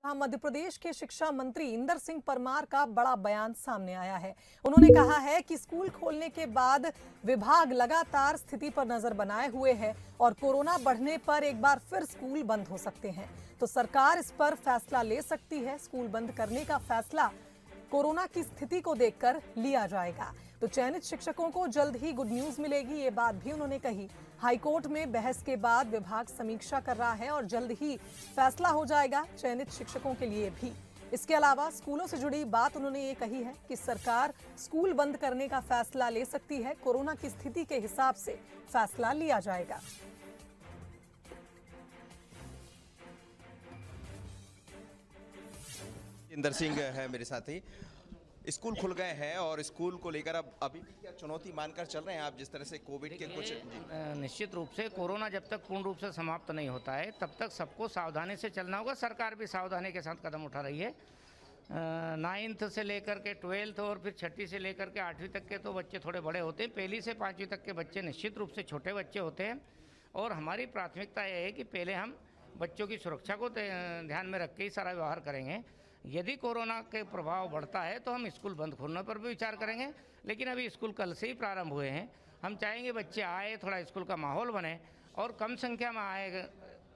मध्य प्रदेश के शिक्षा मंत्री इंदर सिंह परमार का बड़ा बयान सामने आया है। उन्होंने कहा है कि स्कूल खोलने के बाद विभाग लगातार स्थिति पर नजर बनाए हुए है और कोरोना बढ़ने पर एक बार फिर स्कूल बंद हो सकते हैं, तो सरकार इस पर फैसला ले सकती है। स्कूल बंद करने का फैसला कोरोना की स्थिति को देखकर लिया जाएगा, तो चयनित शिक्षकों को जल्द ही गुड न्यूज मिलेगी, ये बात भी उन्होंने कही। हाईकोर्ट में बहस के बाद विभाग समीक्षा कर रहा है और जल्द ही फैसला हो जाएगा चयनित शिक्षकों के लिए भी। इसके अलावा स्कूलों से जुड़ी बात उन्होंने ये कही है कि सरकार स्कूल बंद करने का फैसला ले सकती है, कोरोना की स्थिति के हिसाब से फैसला लिया जाएगा। इंदर सिंह है मेरे साथ ही। स्कूल खुल गए हैं और स्कूल को लेकर अब अभी भी क्या चुनौती मानकर चल रहे हैं आप, जिस तरह से कोविड के कुछ निश्चित रूप से कोरोना जब तक पूर्ण रूप से समाप्त नहीं होता है तब तक सबको सावधानी से चलना होगा। सरकार भी सावधानी के साथ कदम उठा रही है। 9th से लेकर के 12th और फिर 6ठी से लेकर के 8वीं तक के तो बच्चे थोड़े बड़े होते हैं। 1ली से 5वीं तक के बच्चे निश्चित रूप से छोटे बच्चे होते हैं और हमारी प्राथमिकता यह है कि पहले हम बच्चों की सुरक्षा को ध्यान में रख के ही सारा व्यवहार करेंगे। यदि कोरोना के प्रभाव बढ़ता है तो हम स्कूल बंद खोलने पर भी विचार करेंगे, लेकिन अभी स्कूल कल से ही प्रारंभ हुए हैं। हम चाहेंगे बच्चे आए, थोड़ा स्कूल का माहौल बने और कम संख्या में आए,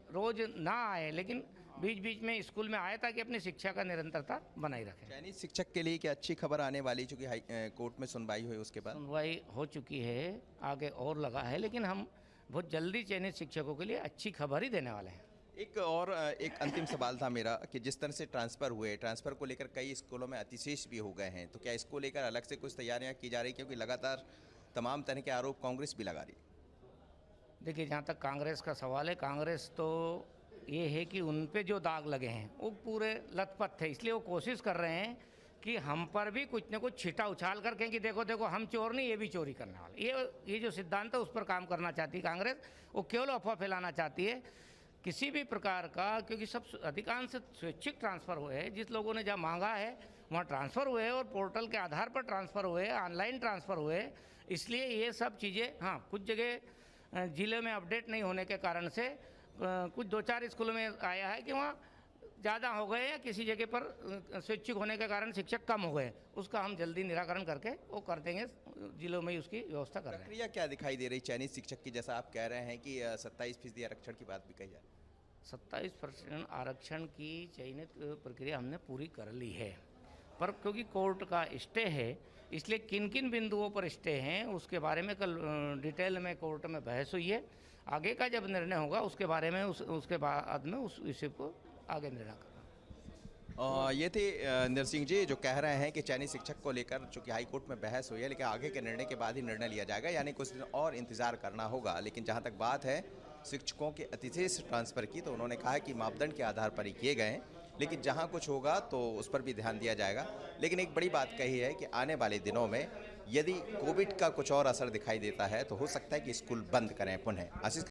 रोज ना आए, लेकिन बीच बीच में स्कूल में आए ताकि अपनी शिक्षा का निरंतरता बनाए रखें। चयनित शिक्षक के लिए क्या अच्छी खबर आने वाली, चूंकि कोर्ट में सुनवाई हुई उसके बाद सुनवाई हो चुकी है, आगे और लगा है, लेकिन हम बहुत जल्दी चयनित शिक्षकों के लिए अच्छी खबर ही देने वाले हैं। एक अंतिम सवाल था मेरा कि जिस तरह से ट्रांसफ़र को लेकर कई स्कूलों में अतिशेष भी हो गए हैं, तो क्या इसको लेकर अलग से कुछ तैयारियां की जा रही, क्योंकि लगातार तमाम तरह के आरोप कांग्रेस भी लगा रही? देखिए, जहाँ तक कांग्रेस का सवाल है, कांग्रेस तो ये है कि उन पे जो दाग लगे हैं वो पूरे लथपथ थे, इसलिए वो कोशिश कर रहे हैं कि हम पर भी कुछ न कुछ छीटा उछाल कर कहें कि देखो देखो हम चोर नहीं, ये भी चोरी करने वाले। ये जो सिद्धांत है उस पर काम करना चाहती है कांग्रेस। वो केवल अफवाह फैलाना चाहती है किसी भी प्रकार का, क्योंकि सब अधिकांश स्वैच्छिक ट्रांसफ़र हुए हैं। जिस लोगों ने जहाँ मांगा है वहाँ ट्रांसफ़र हुए और पोर्टल के आधार पर ट्रांसफ़र हुए, ऑनलाइन ट्रांसफ़र हुए। इसलिए ये सब चीज़ें, हाँ, कुछ जगह ज़िले में अपडेट नहीं होने के कारण से कुछ 2-4 स्कूलों में आया है कि वहाँ ज़्यादा हो गए या किसी जगह पर स्वैच्छिक होने के कारण शिक्षक कम हो गए। उसका हम जल्दी निराकरण करके वो कर देंगे, जिलों में ही उसकी व्यवस्था कर रहे हैं। प्रक्रिया क्या दिखाई दे रही चयनित शिक्षक की? जैसा आप कह रहे हैं कि 27% आरक्षण की बात भी कही जाए। 27% आरक्षण की चयनित प्रक्रिया हमने पूरी कर ली है, पर क्योंकि कोर्ट का स्टे है इसलिए किन किन बिंदुओं पर स्टे हैं उसके बारे में कल डिटेल में कोर्ट में बहस हुई है। आगे का जब निर्णय होगा उसके बारे में उसके बाद में उस विषय को आगे निर्णय करना। ये थे इंदर सिंह जी, जो कह रहे हैं कि चयनित शिक्षक को लेकर चूंकि हाई कोर्ट में बहस हुई है, लेकिन आगे के निर्णय के बाद ही निर्णय लिया जाएगा, यानी कुछ दिन और इंतजार करना होगा। लेकिन जहां तक बात है शिक्षकों के अतिशेष ट्रांसफ़र की, तो उन्होंने कहा कि मापदंड के आधार पर ही किए गए हैं, लेकिन जहां कुछ होगा तो उस पर भी ध्यान दिया जाएगा। लेकिन एक बड़ी बात कही है कि आने वाले दिनों में यदि कोविड का कुछ और असर दिखाई देता है तो हो सकता है कि स्कूल बंद करें पुनः। आशीष